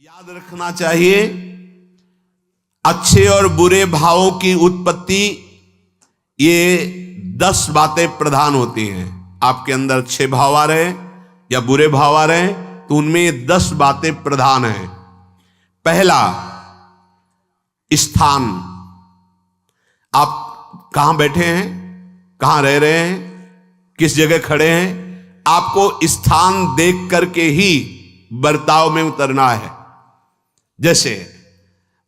याद रखना चाहिए, अच्छे और बुरे भावों की उत्पत्ति, ये 10 बातें प्रधान होती हैं। आपके अंदर अच्छे भाव आ रहे हैं या बुरे भाव आ रहे हैं तो उनमें ये 10 बातें प्रधान हैं। पहला, स्थान। आप कहां बैठे हैं, कहां रह रहे हैं, किस जगह खड़े हैं, आपको स्थान देख करके ही बर्ताव में उतरना है। जैसे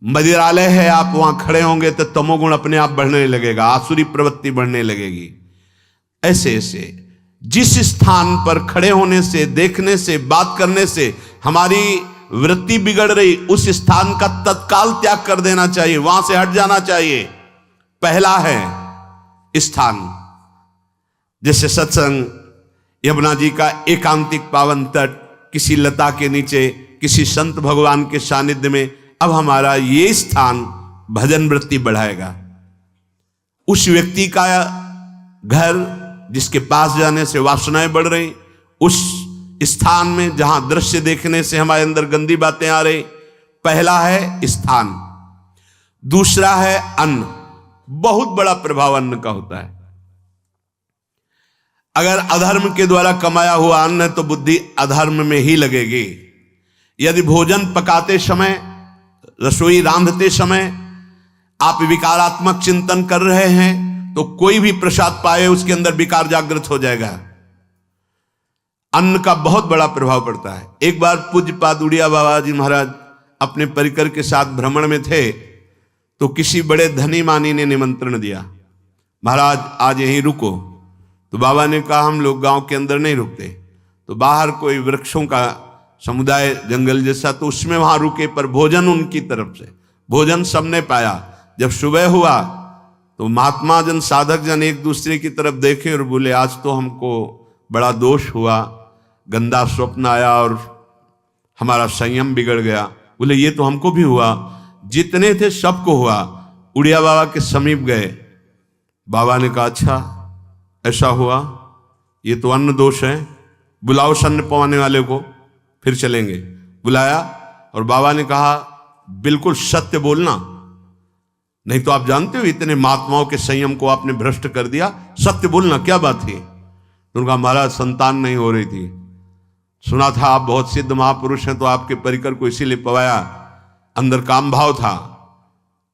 मदिरालय है, आप वहां खड़े होंगे तो तमोगुण अपने आप बढ़ने लगेगा, आसुरी प्रवृत्ति बढ़ने लगेगी। ऐसे ऐसे जिस स्थान पर खड़े होने से, देखने से, बात करने से हमारी वृत्ति बिगड़ रही, उस स्थान का तत्काल त्याग कर देना चाहिए, वहां से हट जाना चाहिए। पहला है स्थान। जैसे सत्संग, यमुना जी का एकांतिक पावन तट, किसी लता के नीचे, किसी संत भगवान के सानिध्य में, अब हमारा ये स्थान भजन वृत्ति बढ़ाएगा। उस व्यक्ति का घर जिसके पास जाने से वासनाएं बढ़ रही, उस स्थान में जहां दृश्य देखने से हमारे अंदर गंदी बातें आ रही, पहला है स्थान। दूसरा है अन्न। बहुत बड़ा प्रभाव अन्न का होता है। अगर अधर्म के द्वारा कमाया हुआ अन्न है तो बुद्धि अधर्म में ही लगेगी। यदि भोजन पकाते समय, रसोई रांधते समय आप विकारात्मक चिंतन कर रहे हैं तो कोई भी प्रसाद पाए उसके अंदर विकार जागृत हो जाएगा। अन्न का बहुत बड़ा प्रभाव पड़ता है। एक बार पूज्य पाद उड़िया बाबा जी महाराज अपने परिकर के साथ भ्रमण में थे तो किसी बड़े धनी मानी ने निमंत्रण दिया, महाराज आज यहीं रुको। तो बाबा ने कहा हम लोग गांव के अंदर नहीं रुकते, तो बाहर कोई वृक्षों का समुदाय, जंगल जैसा, तो उसमें वहां रुके, पर भोजन उनकी तरफ से, भोजन सबने पाया। जब सुबह हुआ तो महात्मा जन, साधक जन एक दूसरे की तरफ देखे और बोले आज तो हमको बड़ा दोष हुआ, गंदा स्वप्न आया और हमारा संयम बिगड़ गया। बोले ये तो हमको भी हुआ, जितने थे सबको हुआ। उड़िया बाबा के समीप गए, बाबा ने कहा अच्छा ऐसा हुआ, ये तो अन्न दोष है, बुलाओ अन्न पवाने वाले को, फिर चलेंगे। बुलाया और बाबा ने कहा बिल्कुल सत्य बोलना, नहीं तो आप जानते हो इतने महात्माओं के संयम को आपने भ्रष्ट कर दिया, सत्य बोलना, क्या बात थी? तो उनका महाराज संतान नहीं हो रही थी, सुना था आप बहुत सिद्ध महापुरुष हैं तो आपके परिकर को इसीलिए पवाया, अंदर काम भाव था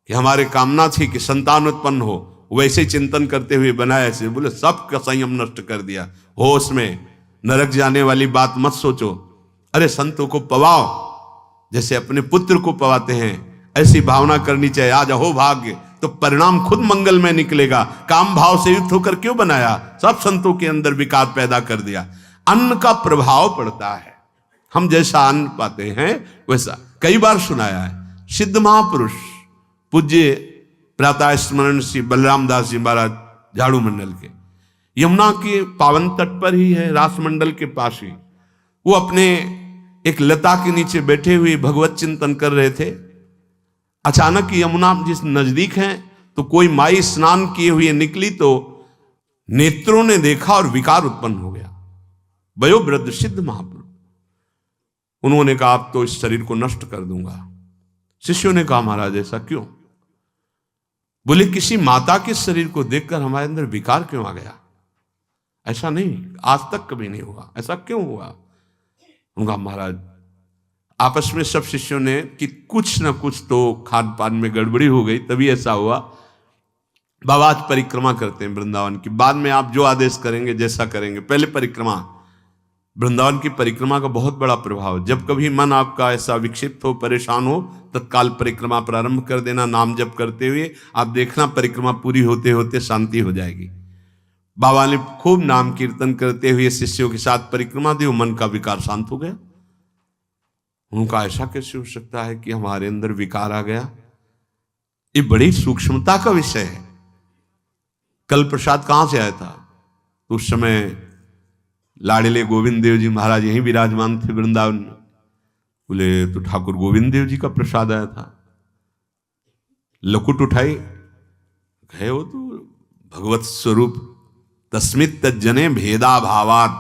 कि हमारे कामना थी कि संतान उत्पन्न हो, वैसे चिंतन करते हुए बनाया से। बोले सबका संयम नष्ट कर दिया, होश में, नरक जाने वाली बात मत सोचो। अरे संतों को पवाओ जैसे अपने पुत्र को पवाते हैं, ऐसी भावना करनी चाहिए। आज हो भाग्य तो परिणाम खुद मंगल में निकलेगा। काम भाव से युक्त होकर क्यों बनाया? सब संतों के अंदर विकार पैदा कर दिया। अन्न का प्रभाव पड़ता है, हम जैसा अन्न पाते हैं वैसा। कई बार सुनाया है, सिद्ध महापुरुष पूज्य प्रातः स्मरण श्री बलराम दास जी महाराज झाड़ू मंडल के, यमुना के पावन तट पर ही है, रास मंडल के पास ही, वो अपने एक लता के नीचे बैठे हुए भगवत चिंतन कर रहे थे। अचानक यमुना जिस नजदीक है तो कोई माई स्नान किए हुए निकली तो नेत्रों ने देखा और विकार उत्पन्न हो गया। वयोवृद्ध सिद्ध महापुरुष, उन्होंने कहा आप तो इस शरीर को नष्ट कर दूंगा। शिष्यों ने कहा महाराज ऐसा क्यों? बोले किसी माता के शरीर को देखकर हमारे अंदर विकार क्यों आ गया? ऐसा नहीं, आज तक कभी नहीं हुआ, ऐसा क्यों हुआ? उनका महाराज आपस में सब शिष्यों ने कि कुछ ना कुछ तो खान पान में गड़बड़ी हो गई तभी ऐसा हुआ। बाबा आज परिक्रमा करते हैं वृंदावन की, बाद में आप जो आदेश करेंगे जैसा करेंगे, पहले परिक्रमा। वृंदावन की परिक्रमा का बहुत बड़ा प्रभाव। जब कभी मन आपका ऐसा विक्षिप्त हो, परेशान हो, तत्काल परिक्रमा प्रारंभ कर देना, नाम जप करते हुए। आप देखना परिक्रमा पूरी होते होते शांति हो जाएगी। बाबा ने खूब नाम कीर्तन करते हुए शिष्यों के साथ परिक्रमा दी, मन का विकार शांत हो गया। उनका ऐसा कैसे हो सकता है कि हमारे अंदर विकार आ गया? ये बड़ी सूक्ष्मता का विषय है। कल प्रसाद कहां से आया था? तो उस समय लाड़िले गोविंद देव जी महाराज यहीं विराजमान थे वृंदावन में। बोले तो ठाकुर गोविंद देव जी का प्रसाद आया था। लकुट उठाई, गए वो तो भगवत स्वरूप तस्मित तज्जने भेदा भावात,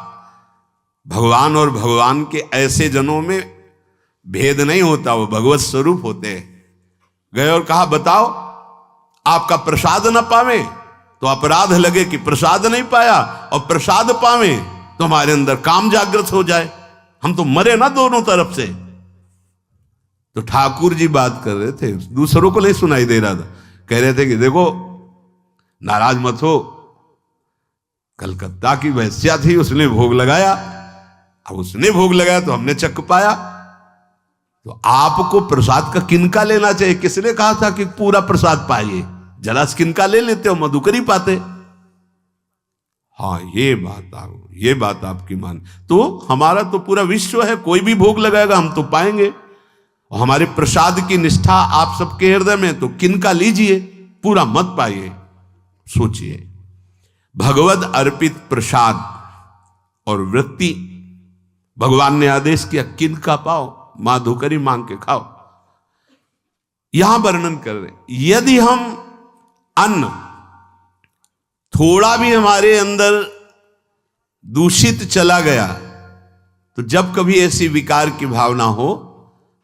भगवान और भगवान के ऐसे जनों में भेद नहीं होता, वो भगवत स्वरूप होते हैं। गए और कहा बताओ आपका प्रसाद न पावे तो अपराध लगे कि प्रसाद नहीं पाया, और प्रसाद पावे तो हमारे अंदर काम जागृत हो जाए, हम तो मरे ना दोनों तरफ से। तो ठाकुर जी बात कर रहे थे, दूसरों को नहीं सुनाई दे रहा था। कह रहे थे कि देखो नाराज मत हो, कलकत्ता की वैश्या थी, उसने भोग लगाया, अब उसने भोग लगाया तो हमने चख पाया, तो आपको प्रसाद का किनका लेना चाहिए? किसने कहा था कि पूरा प्रसाद पाइए? जरा किनका ले लेते हो, मधुकरी पाते। हाँ ये बात आपकी मान, तो हमारा तो पूरा विश्व है, कोई भी भोग लगाएगा हम तो पाएंगे, और हमारे प्रसाद की निष्ठा आप सबके हृदय में, तो किनका लीजिए, पूरा मत पाइए। सोचिए, भगवद अर्पित प्रसाद और वृत्ति भगवान ने आदेश किया किनका पाओ, माधुकरी मांग के खाओ। यहां वर्णन कर रहे यदि हम अन्न थोड़ा भी हमारे अंदर दूषित चला गया, तो जब कभी ऐसी विकार की भावना हो,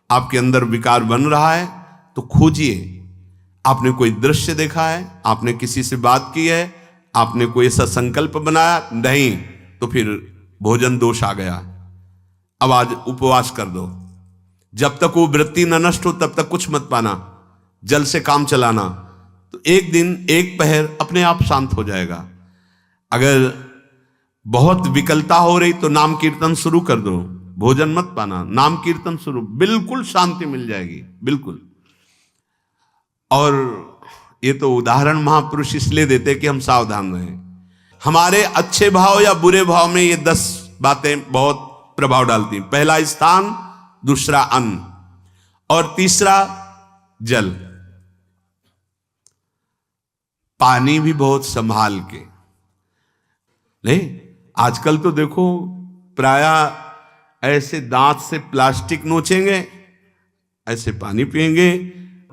आपके अंदर विकार बन रहा है, तो खोजिए। आपने कोई दृश्य देखा है, आपने किसी से बात की है, आपने कोई ऐसा संकल्प बनाया, नहीं, तो फिर भोजन दोष आ गया, अब आज उपवास कर दो। जब तक वो वृत्ति न नष्ट हो तब तक कुछ मत पाना, जल से काम चलाना, तो एक दिन एक पहर अपने आप शांत हो जाएगा। अगर बहुत विकलता हो रही तो नाम कीर्तन शुरू कर दो, भोजन मत पाना, नाम कीर्तन शुरू, बिल्कुल शांति मिल जाएगी, बिल्कुल। और ये तो उदाहरण महापुरुष इसलिए देते कि हम सावधान रहें। हमारे अच्छे भाव या बुरे भाव में ये 10 बातें बहुत प्रभाव डालती हैं। पहला स्थान, दूसरा अन्न, और तीसरा जल। पानी भी बहुत संभाल के, नहीं आजकल तो देखो प्रायः ऐसे दांत से प्लास्टिक नोचेंगे, ऐसे पानी पिएंगे,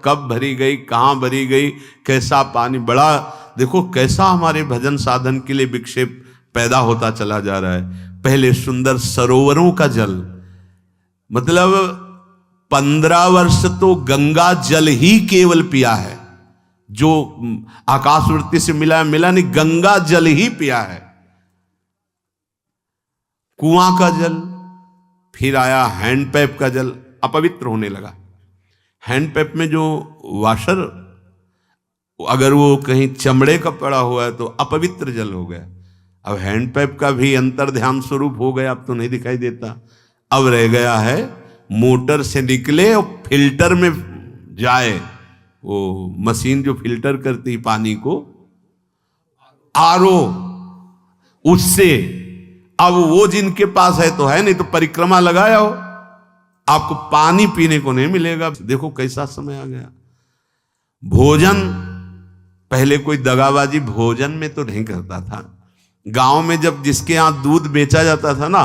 कब भरी गई, कहां भरी गई, कैसा पानी, बड़ा देखो कैसा हमारे भजन साधन के लिए विक्षेप पैदा होता चला जा रहा है। पहले सुंदर सरोवरों का जल, मतलब 15 वर्ष तो गंगा जल ही केवल पिया है, जो आकाशवृत्ति से मिला नहीं, गंगा जल ही पिया है। कुआं का जल, फिर आया हैंडपैप का जल, अपवित्र होने लगा। हैंडपैप में जो वाशर, अगर वो कहीं चमड़े का पड़ा हुआ है तो अपवित्र जल हो गया। अब हैंडपैप का भी अंतर ध्यान स्वरूप हो गया, अब तो नहीं दिखाई देता। अब रह गया है मोटर से निकले और फिल्टर में जाए, वो मशीन जो फिल्टर करती पानी को, आरओ, उससे। अब वो जिनके पास है तो है, नहीं तो परिक्रमा लगाया हो, आपको पानी पीने को नहीं मिलेगा। देखो कैसा समय आ गया। भोजन, पहले कोई दगाबाजी भोजन में तो नहीं करता था। गांव में जब जिसके यहां दूध बेचा जाता था ना,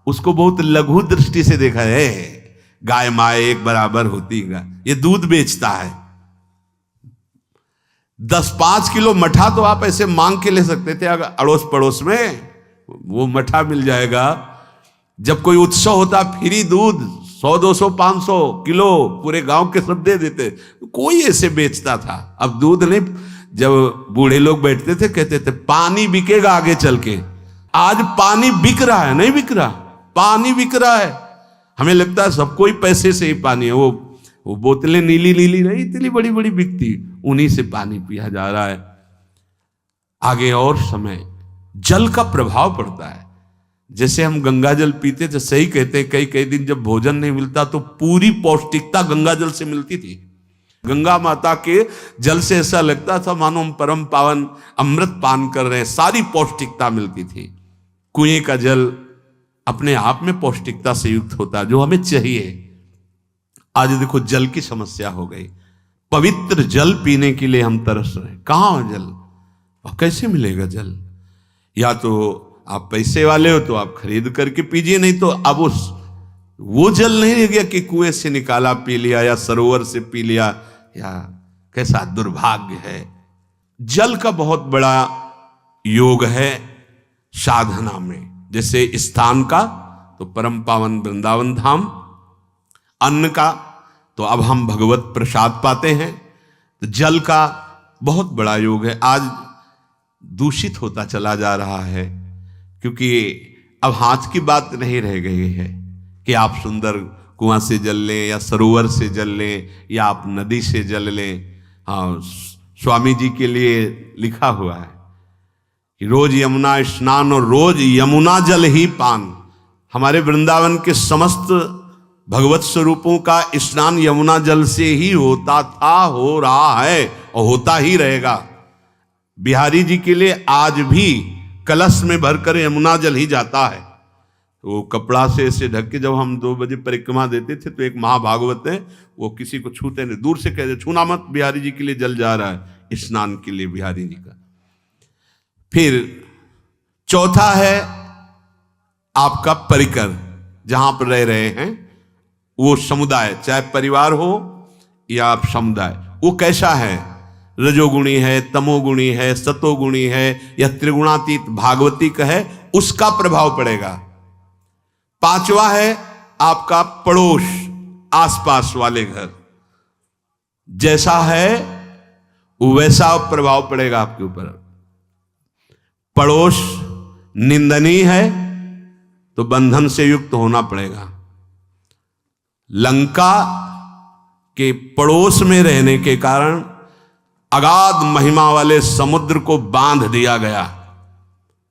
उसको बहुत लघु दृष्टि से देखा है, गाय माए एक बराबर होती है, ये दूध बेचता है। 10-5 किलो मठा तो आप ऐसे मांग के ले सकते थे, अगर अड़ोस पड़ोस में वो मठा मिल जाएगा। जब कोई उत्सव होता, फ्री दूध 100, 200, 500 किलो पूरे गांव के सब दे देते, कोई ऐसे बेचता था। अब दूध नहीं, जब बूढ़े लोग बैठते थे कहते थे पानी बिकेगा आगे चल के। आज पानी बिक रहा है, नहीं बिक रहा, पानी बिक रहा है। हमें लगता है सबको ही पैसे से ही पानी है, वो बोतलें नीली नीली नहीं, इतनी बड़ी बड़ी बिकती, उन्हीं से पानी पिया जा रहा है। आगे और समय जल का प्रभाव पड़ता है। जैसे हम गंगा जल पीते थे, सही कहते हैं, कई दिन जब भोजन नहीं मिलता तो पूरी पौष्टिकता गंगा जल से मिलती थी। गंगा माता के जल से ऐसा लगता था मानो हम परम पावन अमृत पान कर रहे हैं, सारी पौष्टिकता मिलती थी। कुएं का जल अपने आप में पौष्टिकता से युक्त होता है, जो हमें चाहिए। आज देखो जल की समस्या हो गई, पवित्र जल पीने के लिए हम तरस रहे हैं। कहाँ हो जल, और कैसे मिलेगा जल? या तो आप पैसे वाले हो तो आप खरीद करके पीजिए, नहीं तो अब वो जल नहीं रह गया कि कुएं से निकाला पी लिया या सरोवर से पी लिया, या कैसा दुर्भाग्य है। जल का बहुत बड़ा योग है साधना में। जैसे स्थान का तो परम पावन वृंदावन धाम, अन्न का तो अब हम भगवत प्रसाद पाते हैं, तो जल का बहुत बड़ा योग है। आज दूषित होता चला जा रहा है, क्योंकि अब हाथ की बात नहीं रह गई है कि आप सुंदर कुआं से जल लें या सरोवर से जल लें या आप नदी से जल लें। हाँ, स्वामी जी के लिए लिखा हुआ है कि रोज यमुना स्नान और रोज यमुना जल ही पान। हमारे वृंदावन के समस्त भगवत स्वरूपों का स्नान यमुना जल से ही होता था, हो रहा है और होता ही रहेगा। बिहारी जी के लिए आज भी कलश में भरकर यमुना जल ही जाता है। तो कपड़ा से ऐसे ढक के जब हम 2 बजे परिक्रमा देते थे तो एक महाभागवत है, वो किसी को छूते नहीं, दूर से कहते छूना मत, बिहारी जी के लिए जल जा रहा है स्नान के लिए बिहारी जी का। फिर चौथा है आपका परिकर, जहां पर रह रहे हैं वो समुदाय, चाहे परिवार हो या आप समुदाय, वो कैसा है, रजोगुणी है, तमोगुणी है, सतोगुणी है या त्रिगुणातीत भागवतिक है, उसका प्रभाव पड़ेगा। पांचवा है आपका पड़ोस, आसपास वाले घर, जैसा है वैसा प्रभाव पड़ेगा आपके ऊपर। पड़ोस निंदनीय है तो बंधन से युक्त होना पड़ेगा। लंका के पड़ोस में रहने के कारण अगाध महिमा वाले समुद्र को बांध दिया गया,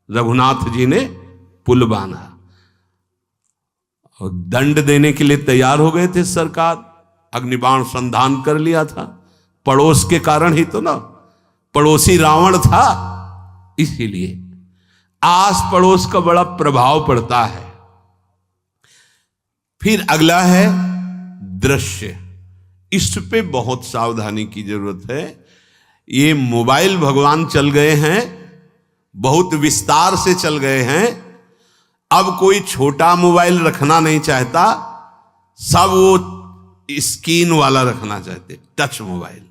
रघुनाथ जी ने पुल बांधा और दंड देने के लिए तैयार हो गए थे सरकार, अग्निबाण संधान कर लिया था, पड़ोस के कारण ही तो ना, पड़ोसी रावण था, इसीलिए आस पड़ोस का बड़ा प्रभाव पड़ता है। फिर अगला है दृश्य, इस पे बहुत सावधानी की जरूरत है। ये मोबाइल भगवान चल गए हैं, बहुत विस्तार से चल गए हैं, अब कोई छोटा मोबाइल रखना नहीं चाहता, सब वो स्क्रीन वाला रखना चाहते, टच मोबाइल।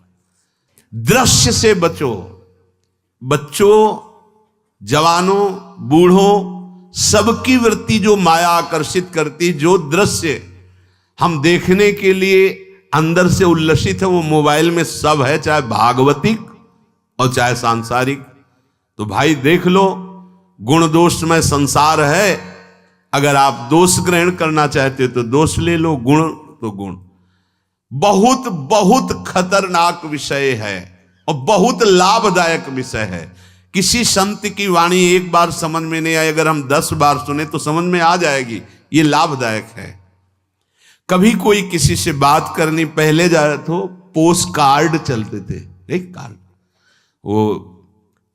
दृश्य से बचो, बच्चों, जवानों, बूढ़ों, सबकी वृत्ति जो माया आकर्षित करती, जो दृश्य हम देखने के लिए अंदर से उल्लसित है, वो मोबाइल में सब है, चाहे भागवतिक और चाहे सांसारिक। तो भाई देख लो, गुण दोष में संसार है, अगर आप दोष ग्रहण करना चाहते हो तो दोष ले लो, गुण तो गुण। बहुत बहुत खतरनाक विषय है और बहुत लाभदायक विषय है। किसी संत की वाणी एक बार समझ में नहीं आई, अगर हम 10 बार सुने तो समझ में आ जाएगी, ये लाभदायक है। कभी कोई किसी से बात करनी, पहले जाए तो पोस्ट कार्ड चलते थे, एक कार्ड, वो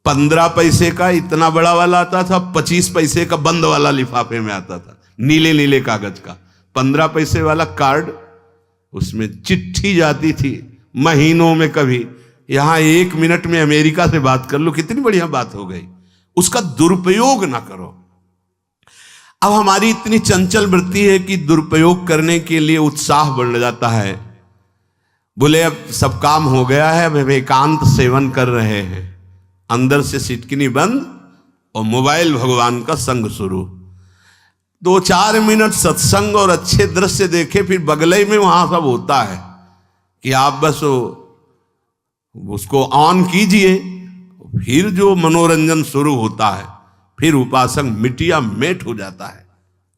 15 पैसे का इतना बड़ा वाला आता था, 25 पैसे का बंद वाला लिफाफे में आता था, नीले नीले कागज का 15 पैसे वाला कार्ड, उसमें चिट्ठी जाती थी महीनों में। कभी यहां 1 मिनट में अमेरिका से बात कर लो, कितनी बढ़िया बात हो गई। उसका दुरुपयोग ना करो। अब हमारी इतनी चंचल वृत्ति है कि दुरुपयोग करने के लिए उत्साह बढ़ जाता है। बोले अब सब काम हो गया है, अब एकांत सेवन कर रहे हैं, अंदर से सिटकिनी बंद और मोबाइल भगवान का संग शुरू। 2-4 मिनट सत्संग और अच्छे दृश्य देखे, फिर बगले में वहां सब होता है कि आप बस उसको ऑन कीजिए, फिर जो मनोरंजन शुरू होता है, फिर उपासक मिटिया मेट हो जाता है।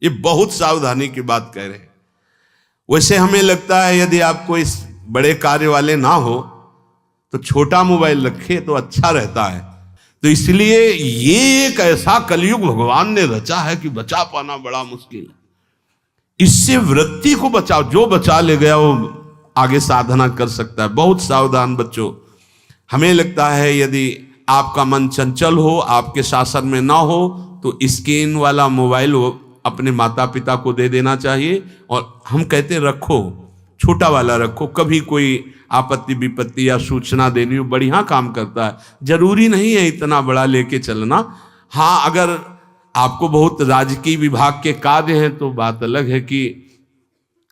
ये बहुत सावधानी की बात कह रहे हैं। वैसे हमें लगता है यदि आप कोई बड़े कार्य वाले ना हो तो छोटा मोबाइल रखे तो अच्छा रहता है। तो इसलिए ये एक ऐसा कलयुग भगवान ने रचा है कि बचा पाना बड़ा मुश्किल है। इससे वृत्ति को बचाओ, जो बचा ले गया वो आगे साधना कर सकता है। बहुत सावधान बच्चों। हमें लगता है यदि आपका मन चंचल हो, आपके शासन में ना हो, तो स्क्रीन वाला मोबाइल अपने माता पिता को दे देना चाहिए। और हम कहते रखो, छोटा वाला रखो, कभी कोई आपत्ति विपत्ति या सूचना देनी हो, बढ़िया काम करता है। जरूरी नहीं है इतना बड़ा लेके चलना। हाँ, अगर आपको बहुत राजकीय विभाग के कार्य हैं तो बात अलग है कि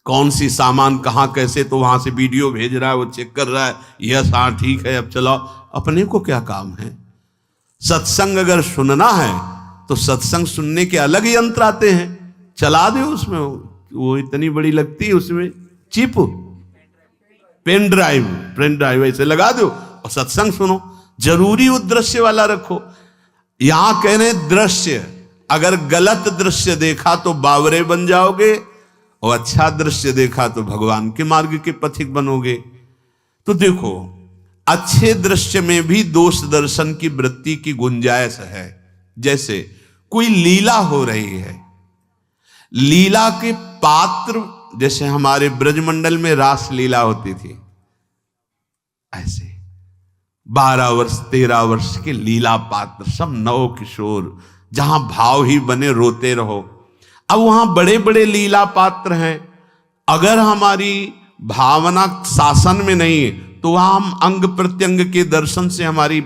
कौन सी सामान कहाँ कैसे, तो वहां से वीडियो भेज रहा है, वो चेक कर रहा है, यस हाँ ठीक है अब चलाओ। अपने को क्या काम है? सत्संग अगर सुनना है तो सत्संग सुनने के अलग यंत्र आते हैं, चला दो उसमें, वो इतनी बड़ी लगती है, उसमें चिप, पेन ड्राइव ऐसे लगा दो और सत्संग सुनो। जरूरी वो दृश्य वाला रखो। यहां कह रहे दृश्य, अगर गलत दृश्य देखा तो बावरे बन जाओगे और अच्छा दृश्य देखा तो भगवान के मार्ग के पथिक बनोगे। तो देखो, अच्छे दृश्य में भी दोष दर्शन की वृत्ति की गुंजाइश है। जैसे कोई लीला हो रही है, लीला के पात्र, जैसे हमारे ब्रजमंडल में रास लीला होती थी, ऐसे 12 वर्ष 13 वर्ष के लीला पात्र, सब नव किशोर, जहां भाव ही बने रोते रहो। अब वहां बड़े बड़े लीला पात्र हैं, अगर हमारी भावना शासन में नहीं है तो वहां हम अंग प्रत्यंग के दर्शन से हमारी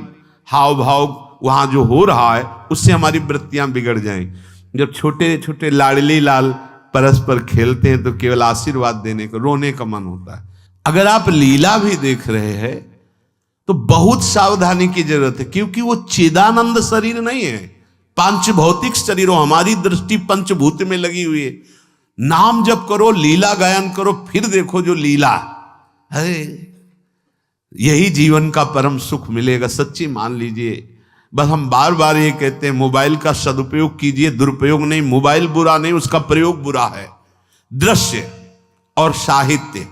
हाव भाव वहां जो हो रहा है उससे हमारी वृत्तियां बिगड़ जाएं। जब छोटे छोटे लाडली लाल परस्पर खेलते हैं तो केवल आशीर्वाद देने को, रोने का मन होता है। अगर आप लीला भी देख रहे हैं तो बहुत सावधानी की जरूरत है, क्योंकि वो चिदानंद शरीर नहीं है, पांच भौतिक शरीर। हमारी दृष्टि पंचभूत में लगी हुई है। नाम जप करो, लीला गायन करो, फिर देखो जो लीला है, यही जीवन का परम सुख मिलेगा। सच्ची मान लीजिए। बस हम बार बार ये कहते हैं, मोबाइल का सदुपयोग कीजिए, दुरुपयोग नहीं। मोबाइल बुरा नहीं, उसका प्रयोग बुरा है। दृश्य और साहित्य,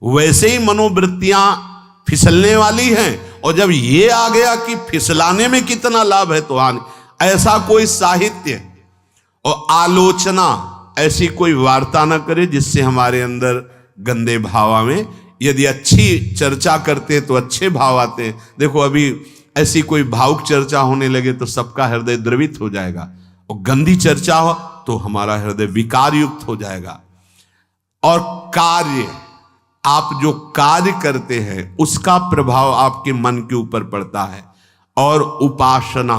वैसे ही मनोवृत्तियां फिसलने वाली हैं, और जब ये आ गया कि फिसलाने में कितना लाभ है तो ऐसा कोई साहित्य और आलोचना, ऐसी कोई वार्ता ना करे जिससे हमारे अंदर गंदे भाव आवे। यदि अच्छी चर्चा करते हैं तो अच्छे भाव आते हैं। देखो, अभी ऐसी कोई भावुक चर्चा होने लगे तो सबका हृदय द्रवित हो जाएगा, और गंदी चर्चा हो तो हमारा हृदय विकार युक्त हो जाएगा। और कार्य, आप जो कार्य करते हैं उसका प्रभाव आपके मन के ऊपर पड़ता है। और उपासना,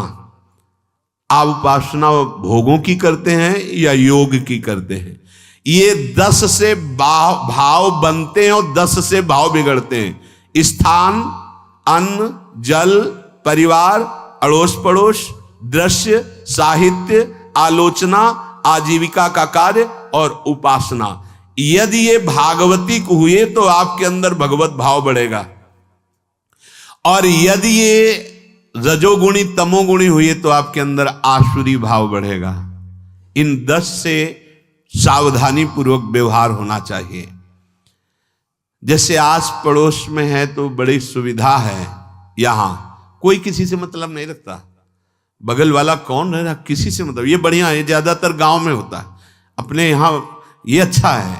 आप उपासना भोगों की करते हैं या योग की करते हैं, ये 10 से भाव बनते हैं और 10 से भाव बिगड़ते हैं। स्थान, अन्न, जल, परिवार, अड़ोस पड़ोस, दृश्य, साहित्य, आलोचना, आजीविका का कार्य और उपासना। यदि ये भागवतिक हुए तो आपके अंदर भगवत भाव बढ़ेगा, और यदि ये रजोगुणी तमोगुणी हुए तो आपके अंदर आसुरी भाव बढ़ेगा। इन 10 से सावधानी पूर्वक व्यवहार होना चाहिए। जैसे आस पड़ोस में है तो बड़ी सुविधा है, यहां कोई किसी से मतलब नहीं रखता। बगल वाला कौन रह रहा, किसी से मतलब, ये बढ़िया है। ज्यादातर गांव में होता है। अपने यहां ये अच्छा है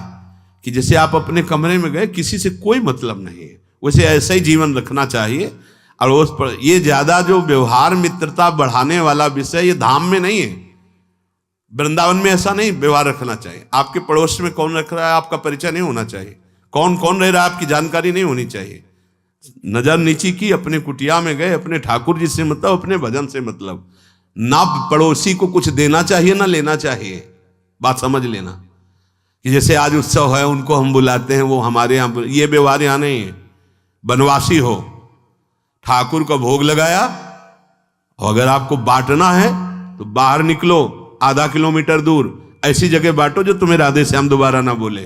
कि जैसे आप अपने कमरे में गए, किसी से कोई मतलब नहीं है, वैसे ऐसा ही जीवन रखना चाहिए। अड़ोस पर ये ज्यादा जो व्यवहार मित्रता बढ़ाने वाला विषय, ये धाम में नहीं है। वृंदावन में ऐसा नहीं व्यवहार रखना चाहिए। आपके पड़ोस में कौन रख रहा है आपका परिचय नहीं होना चाहिए, कौन कौन रह रहा है आपकी जानकारी नहीं होनी चाहिए। नजर नीची की, अपने कुटिया में गए, अपने ठाकुर जी से मतलब, अपने भजन से मतलब। ना पड़ोसी को कुछ देना चाहिए ना लेना चाहिए। बात समझ लेना कि जैसे आज उत्सव है, उनको हम बुलाते हैं, वो हमारे यहाँ, ये व्यवहार यहाँ नहीं है। बनवासी हो, ठाकुर का भोग लगाया, और अगर आपको बांटना है तो बाहर निकलो, आधा किलोमीटर दूर ऐसी जगह बांटो जो तुम्हें राधे श्याम दोबारा ना बोले।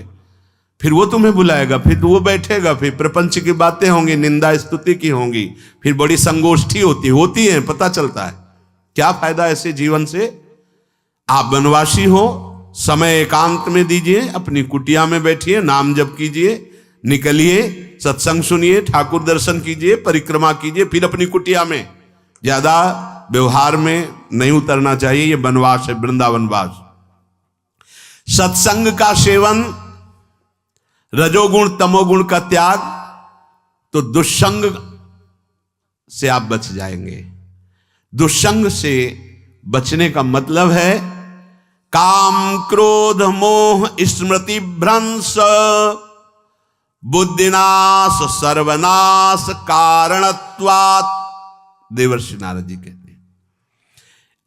फिर वो तुम्हें बुलाएगा, फिर वो बैठेगा, फिर प्रपंच की बातें होंगी, निंदा स्तुति की होंगी, फिर बड़ी संगोष्ठी होती है, पता चलता है। क्या फायदा ऐसे जीवन से। आप वनवासी हो, समय एकांत में दीजिए, अपनी कुटिया में बैठिए, नाम जप कीजिए, निकलिए, सत्संग सुनिए, ठाकुर दर्शन कीजिए, परिक्रमा कीजिए, फिर अपनी कुटिया में। ज्यादा व्यवहार में नहीं उतरना चाहिए। ये वनवास है, वृंदावनवास। सत्संग का सेवन, रजोगुण तमोगुण का त्याग, तो दुष्संग से आप बच जाएंगे। दुष्संग से बचने का मतलब है काम क्रोध मोह स्मृति भ्रंश बुद्धिनाश सर्वनाश कारणत्वात्। देवर्षि नारद जी कहते हैं,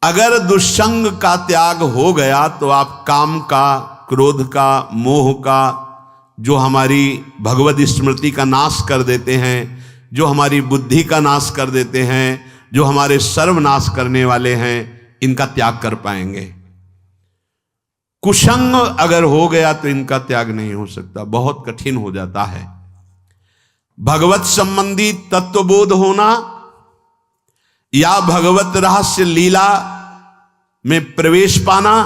अगर दुष्संग का त्याग हो गया तो आप काम का, क्रोध का, मोह का, जो हमारी भगवत स्मृति का नाश कर देते हैं, जो हमारी बुद्धि का नाश कर देते हैं, जो हमारे सर्वनाश करने वाले हैं, इनका त्याग कर पाएंगे। कुसंग अगर हो गया तो इनका त्याग नहीं हो सकता, बहुत कठिन हो जाता है। भगवत संबंधी तत्वबोध होना या भगवत रहस्य लीला में प्रवेश पाना,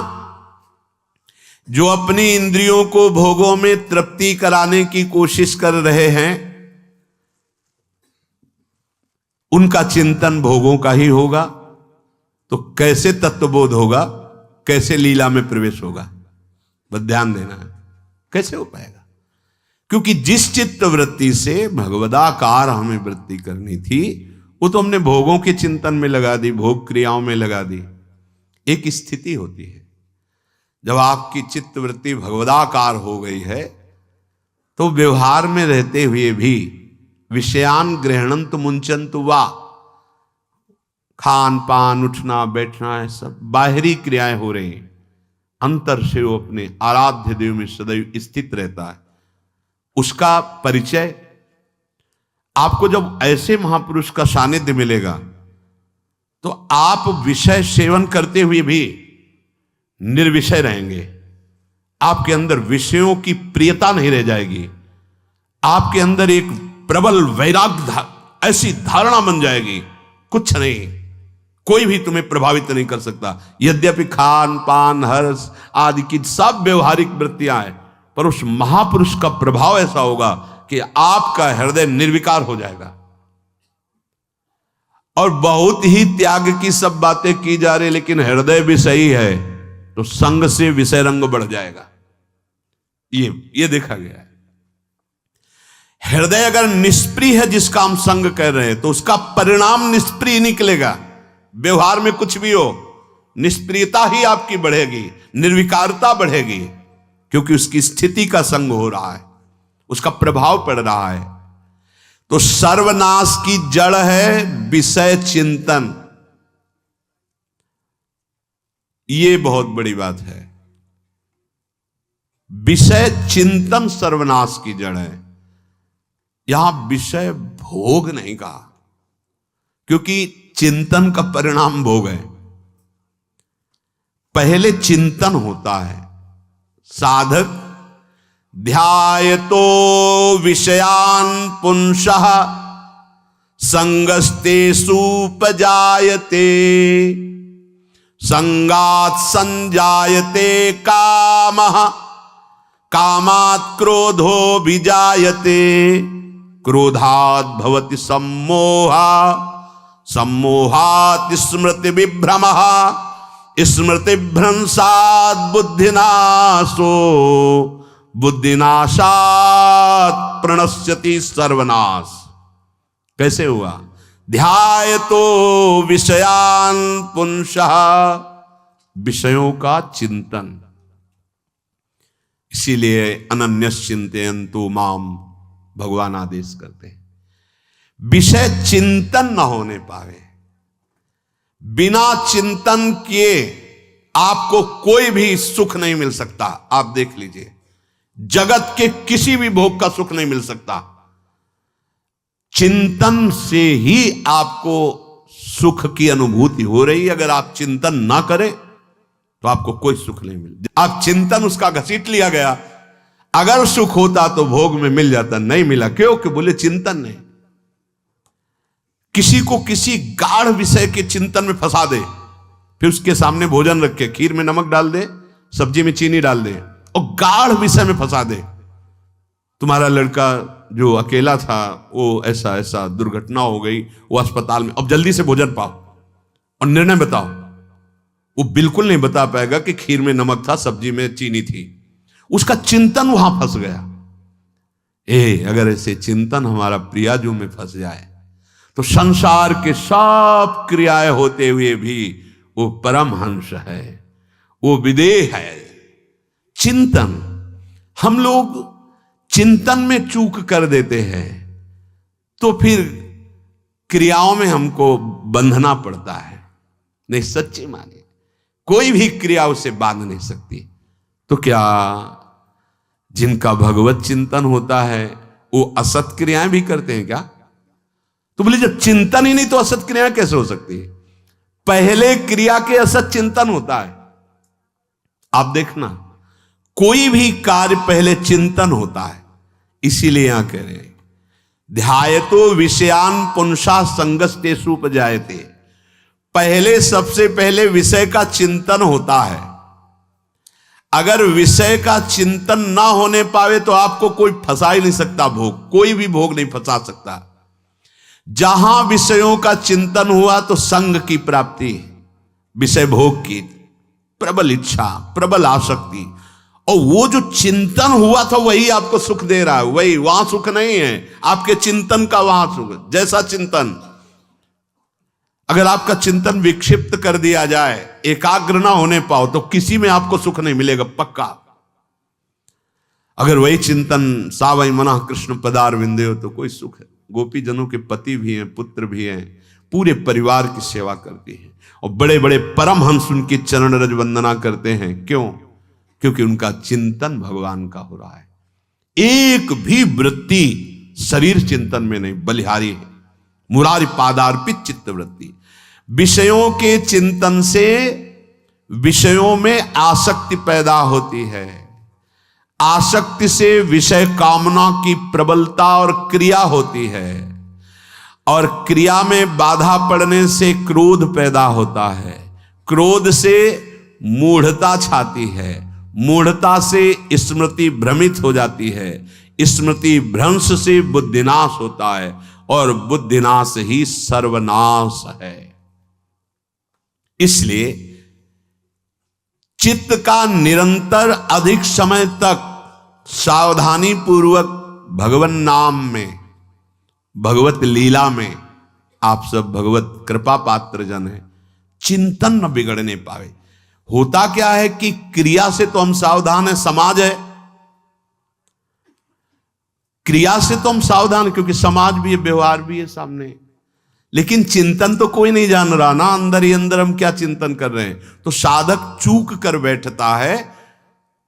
जो अपनी इंद्रियों को भोगों में तृप्ति कराने की कोशिश कर रहे हैं, उनका चिंतन भोगों का ही होगा। तो कैसे तत्वबोध होगा, कैसे लीला में प्रवेश होगा, बस ध्यान देना है, कैसे हो पाएगा? क्योंकि जिस चित्त वृत्ति से भगवदाकार हमें वृत्ति करनी थी, वो तो हमने भोगों के चिंतन में लगा दी, भोग क्रियाओं में लगा दी। एक स्थिति होती है, जब आपकी चित्त वृत्ति भगवदाकार हो गई है, तो व्यवहार में रहते हुए भी विषयान ग्रहणंत मुंचंत वा, खान पान उठना बैठना है, सब बाहरी क्रियाएं हो रही हैं, अंतर से वो अपने आराध्य देव में सदैव स्थित रहता है। उसका परिचय आपको जब ऐसे महापुरुष का सानिध्य मिलेगा, तो आप विषय सेवन करते हुए भी निर्विषय रहेंगे। आपके अंदर विषयों की प्रियता नहीं रह जाएगी, आपके अंदर एक प्रबल वैराग्य ऐसी धारणा बन जाएगी, कुछ नहीं, कोई भी तुम्हें प्रभावित नहीं कर सकता। यद्यपि खान पान हर्ष आदि की सब व्यवहारिक वृत्तियां हैं, पर उस महापुरुष का प्रभाव ऐसा होगा कि आपका हृदय निर्विकार हो जाएगा। और बहुत ही त्याग की सब बातें की जा रही, लेकिन हृदय भी सही है, तो संग से विषय रंग बढ़ जाएगा। ये देखा गया है। हृदय अगर निष्प्रिय है, जिसका हम संग कर रहे हैं, तो उसका परिणाम निष्प्रिय निकलेगा। व्यवहार में कुछ भी हो, निष्प्रियता ही आपकी बढ़ेगी, निर्विकारता बढ़ेगी, क्योंकि उसकी स्थिति का संग हो रहा है, उसका प्रभाव पड़ रहा है। तो सर्वनाश की जड़ है विषय चिंतन। ये बहुत बड़ी बात है। विषय चिंतन सर्वनाश की जड़ है। यहां विषय भोग नहीं कहा, क्योंकि चिंतन का परिणाम भोग है। पहले चिंतन होता है। साधक ध्यायतो विषयान पुंसः संगस्तेषु उपजायते, संगात् संजायते कामः, कामात् क्रोधो विजायते, क्रोधात् भवति सम्मोहः, सम्मोहात् स्मृति विभ्रमः, स्मृति भ्रंशात् बुद्धिनाशो, बुद्धिनाशात् प्रणश्यति सर्वनाश। कैसे हुआ? ध्यायतो विषयान पुंसः, विषयों का चिंतन। इसीलिए अनन्यश्चिन्तयन्तु माम भगवान आदेश करते हैं। विषय चिंतन न होने पावे, बिना चिंतन किए आपको कोई भी सुख नहीं मिल सकता। आप देख लीजिए, जगत के किसी भी भोग का सुख नहीं मिल सकता। चिंतन से ही आपको सुख की अनुभूति हो रही है। अगर आप चिंतन ना करें तो आपको कोई सुख नहीं मिल। आप चिंतन उसका घसीट लिया गया। अगर सुख होता तो भोग में मिल जाता, नहीं मिला। क्यों? कि बोले चिंतन नहीं। किसी को किसी गाढ़ विषय के चिंतन में फंसा दे, फिर उसके सामने भोजन रख के खीर में नमक डाल दे, सब्जी में चीनी डाल दे और गाढ़ विषय में फंसा दे। तुम्हारा लड़का जो अकेला था, वो ऐसा ऐसा दुर्घटना हो गई, वो अस्पताल में, अब जल्दी से भोजन पाओ और निर्णय बताओ। वो बिल्कुल नहीं बता पाएगा कि खीर में नमक था, सब्जी में चीनी थी। उसका चिंतन वहां फंस गया। अगर ऐसे चिंतन हमारा प्रियाजू में फंस जाए तो संसार के सब क्रियाएं होते हुए भी वो परमहंस है, वो विदेह है। चिंतन, हम लोग चिंतन में चूक कर देते हैं तो फिर क्रियाओं में हमको बंधना पड़ता है। नहीं, सच्ची माने कोई भी क्रिया उसे बांध नहीं सकती। तो क्या जिनका भगवत चिंतन होता है वो असत क्रियाएं भी करते हैं क्या? तो बोले जब चिंतन ही नहीं तो असत क्रियाएं कैसे हो सकती है? पहले क्रिया के असत चिंतन होता है। आप देखना, कोई भी कार्य पहले चिंतन होता है। इसीलिए यहां कह रहे हैं ध्यायतो विषयान पुंसा संगस्तेषु उपजायते। पहले सबसे पहले विषय का चिंतन होता है। अगर विषय का चिंतन ना होने पावे तो आपको कोई फंसा ही नहीं सकता भोग, कोई भी भोग नहीं फंसा सकता। जहां विषयों का चिंतन हुआ तो संग की प्राप्ति, विषय भोग की प्रबल इच्छा, प्रबल आसक्ति, और वो जो चिंतन हुआ था वही आपको सुख दे रहा है। वही, वहां सुख नहीं है, आपके चिंतन का वहां सुख। जैसा चिंतन, अगर आपका चिंतन विक्षिप्त कर दिया जाए, एकाग्र ना होने पाओ, तो किसी में आपको सुख नहीं मिलेगा पक्का। अगर वही चिंतन सावई मना कृष्ण पदार विंदे हो तो कोई सुख है। गोपी जनों के पति भी हैं, पुत्र भी हैं, पूरे परिवार की सेवा करती हैं, और बड़े बड़े परमहंस उनकी चरण रज वंदना करते हैं। क्यों? क्योंकि उनका चिंतन भगवान का हो रहा है। एक भी वृत्ति शरीर चिंतन में नहीं, बलिहारी है। मुरारी पादार्पित चित्त वृत्ति। विषयों के चिंतन से विषयों में आसक्ति पैदा होती है। आसक्ति से विषय कामना की प्रबलता और क्रिया होती है, और क्रिया में बाधा पड़ने से क्रोध पैदा होता है। क्रोध से मूढ़ता छाती है, मूढ़ता से स्मृति भ्रमित हो जाती है, स्मृति भ्रंश से बुद्धिनाश होता है, और बुद्धिनाश ही सर्वनाश है। इसलिए चित्त का निरंतर अधिक समय तक सावधानी पूर्वक भगवन नाम में, भगवत लीला में, आप सब भगवत कृपा पात्र जन हैं, चिंतन न बिगड़ने पावे। होता क्या है कि क्रिया से तो हम सावधान है, समाज है, क्रिया से तो हम सावधान, क्योंकि समाज भी है, व्यवहार भी है सामने, लेकिन चिंतन तो कोई नहीं जान रहा ना, अंदर ही अंदर हम क्या चिंतन कर रहे हैं। तो साधक चूक कर बैठता है।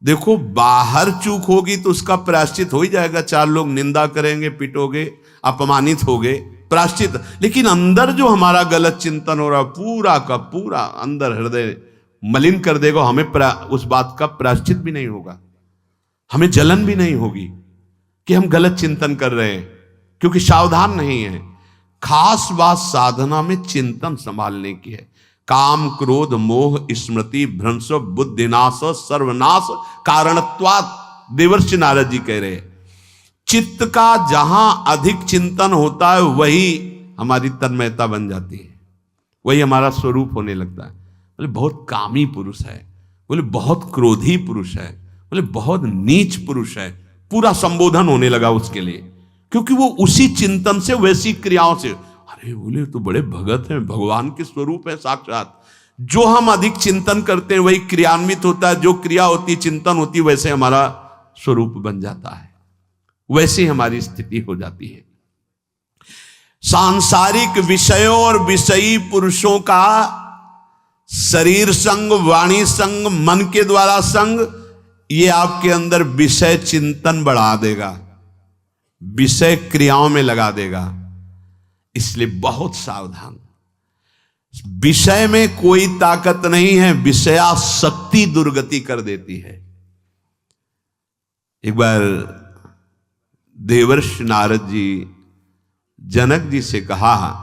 देखो, बाहर चूक होगी तो उसका प्रायश्चित हो ही जाएगा, चार लोग निंदा करेंगे, पिटोगे, अपमानित होगे, प्रायश्चित। लेकिन अंदर जो हमारा गलत चिंतन हो रहा, पूरा का पूरा अंदर हृदय मलिन कर देगा। हमें उस बात का प्रायश्चित भी नहीं होगा, हमें जलन भी नहीं होगी कि हम गलत चिंतन कर रहे हैं, क्योंकि सावधान नहीं है। खास बात साधना में चिंतन संभालने की है। काम क्रोध मोह स्मृति भ्रंश बुद्धिनाश सर्वनाश कारणत्वात्, देवर्षि नारद जी कह रहे हैं। चित्त का जहां अधिक चिंतन होता है वही हमारी तन्मयता बन जाती है, वही हमारा स्वरूप होने लगता है। बोले बहुत कामी पुरुष है, बोले बहुत क्रोधी पुरुष है, बोले बहुत नीच पुरुष है, पूरा संबोधन होने लगा उसके लिए, क्योंकि वो उसी चिंतन से, वैसी क्रियाओं से। अरे बोले तो बड़े भगत हैं, भगवान के स्वरूप है साक्षात। जो हम अधिक चिंतन करते हैं वही क्रियान्वित होता है, जो क्रिया होती, चिंतन होती, वैसे हमारा स्वरूप बन जाता है, वैसे हमारी स्थिति हो जाती है। सांसारिक विषयों और विषयी पुरुषों का शरीर संग, वाणी संग, मन के द्वारा संग, ये आपके अंदर विषय चिंतन बढ़ा देगा, विषय क्रियाओं में लगा देगा। इसलिए बहुत सावधान। विषय में कोई ताकत नहीं है, विषयासक्ति दुर्गति कर देती है। एक बार देवर्षि नारद जी जनक जी से कहा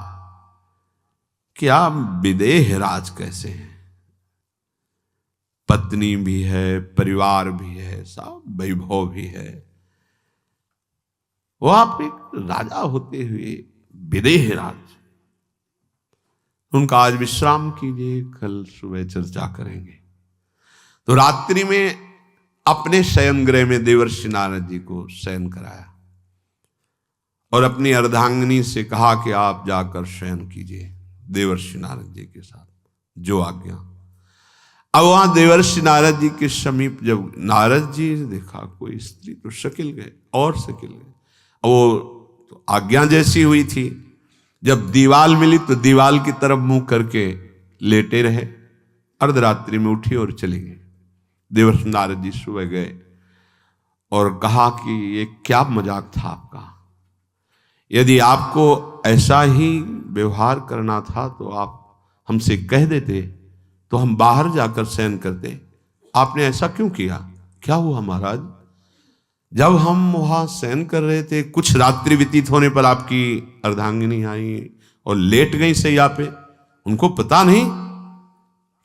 कि आप विदेह राज कैसे हैं, पत्नी भी है, परिवार भी है, सब वैभव भी है, वो आप एक राजा होते हुए विदेह राज। उनका आज विश्राम कीजिए, कल सुबह चर्चा करेंगे। तो रात्रि में अपने शयन गृह में देवर्षि नारद जी को शयन कराया और अपनी अर्धांगिनी से कहा कि आप जाकर शयन कीजिए देवर्षि नारद जी के साथ, जो आज्ञा। अब वहां देवर्षि नारद जी के समीप जब नारद जी ने देखा कोई स्त्री, तो शकिल गए और शकिल गए। वो तो आज्ञा जैसी हुई थी, जब दीवाल मिली तो दीवाल की तरफ मुंह करके लेटे रहे। अर्धरात्रि में उठी और चली गई। देवर्षि नारद जी सुबह गए और कहा कि ये क्या मजाक था आपका, यदि आपको ऐसा ही व्यवहार करना था तो आप हमसे कह देते, तो हम बाहर जाकर शयन करते। आपने ऐसा क्यों किया, क्या हुआ महाराज? जब हम वहां शयन कर रहे थे, कुछ रात्रि व्यतीत होने पर आपकी अर्धांगिनी आई और लेट गई सैया पे। उनको पता नहीं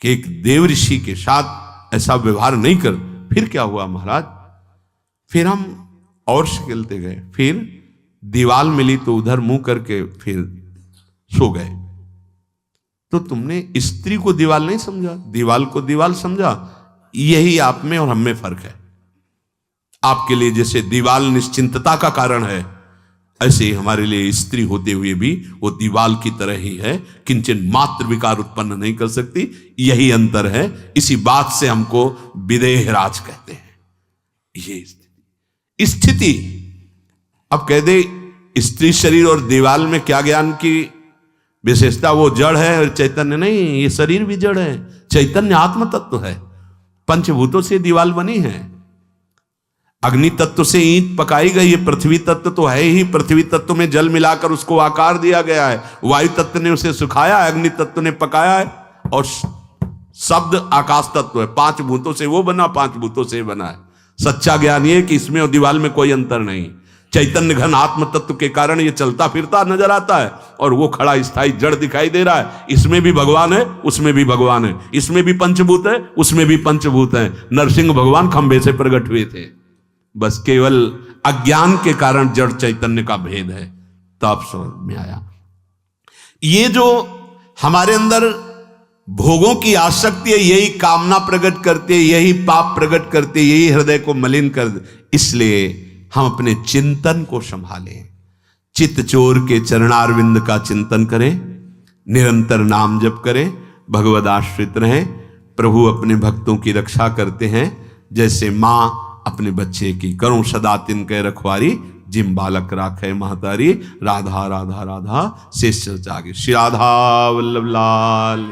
कि एक देव ऋषि के साथ ऐसा व्यवहार नहीं कर। फिर क्या हुआ महाराज? फिर हम और खेलते गए, फिर दीवाल मिली तो उधर मुंह करके फिर सो गए। तो तुमने स्त्री को दीवाल नहीं समझा, दीवाल को दीवाल समझा। यही आप में और हम में फर्क है। आपके लिए जैसे दीवाल निश्चिंतता का कारण है, ऐसे ही हमारे लिए स्त्री होते हुए भी वो दीवाल की तरह ही है, किंचन मात्र विकार उत्पन्न नहीं कर सकती। यही अंतर है। इसी बात से हमको विदेह राज कहते हैं। ये स्थिति अब कह दे स्त्री शरीर और दीवाल में क्या ज्ञान की विशेषता? वो जड़ है और चैतन्य नहीं। ये शरीर भी जड़ है, चैतन्य आत्म तत्व है। पंचभूतों से दीवाल बनी है। अग्नि तत्व से ईंट पकाई गई है। पृथ्वी तत्व तो है ही, पृथ्वी तत्व में जल मिलाकर उसको आकार दिया गया है। वायु तत्व ने उसे सुखाया है, अग्नि तत्व ने पकाया है, और शब्द आकाश तत्व है। 5 भूतों से वो बना, 5 भूतों से बना है। सच्चा ज्ञान ये कि इसमें और दीवाल में कोई अंतर नहीं। चैतन्य घन आत्म तत्व के कारण ये चलता फिरता नजर आता है, और वो खड़ा स्थायी जड़ दिखाई दे रहा है। इसमें भी भगवान है, उसमें भी भगवान है। इसमें भी पंचभूत है, उसमें भी पंचभूत है। नरसिंह भगवान खंभे से प्रकट हुए थे, बस केवल अज्ञान के कारण जड़ चैतन्य का भेद है। तब समझ में आया। ये जो हमारे अंदर भोगों की आसक्ति है, यही कामना प्रकट करते, यही पाप प्रकट करते, यही हृदय को मलिन कर दे। इसलिए हम अपने चिंतन को संभालें। चित्त चोर के चरणारविंद का चिंतन करें, निरंतर नाम जप करें, भगवद आश्रित रहें। प्रभु अपने भक्तों की रक्षा करते हैं, जैसे मां अपने बच्चे की। करो सदा तिनके रखवारी, जिम बालक राखे महतारी। राधा राधा राधा शेष जागे। श्री राधा वल्लभ लाल।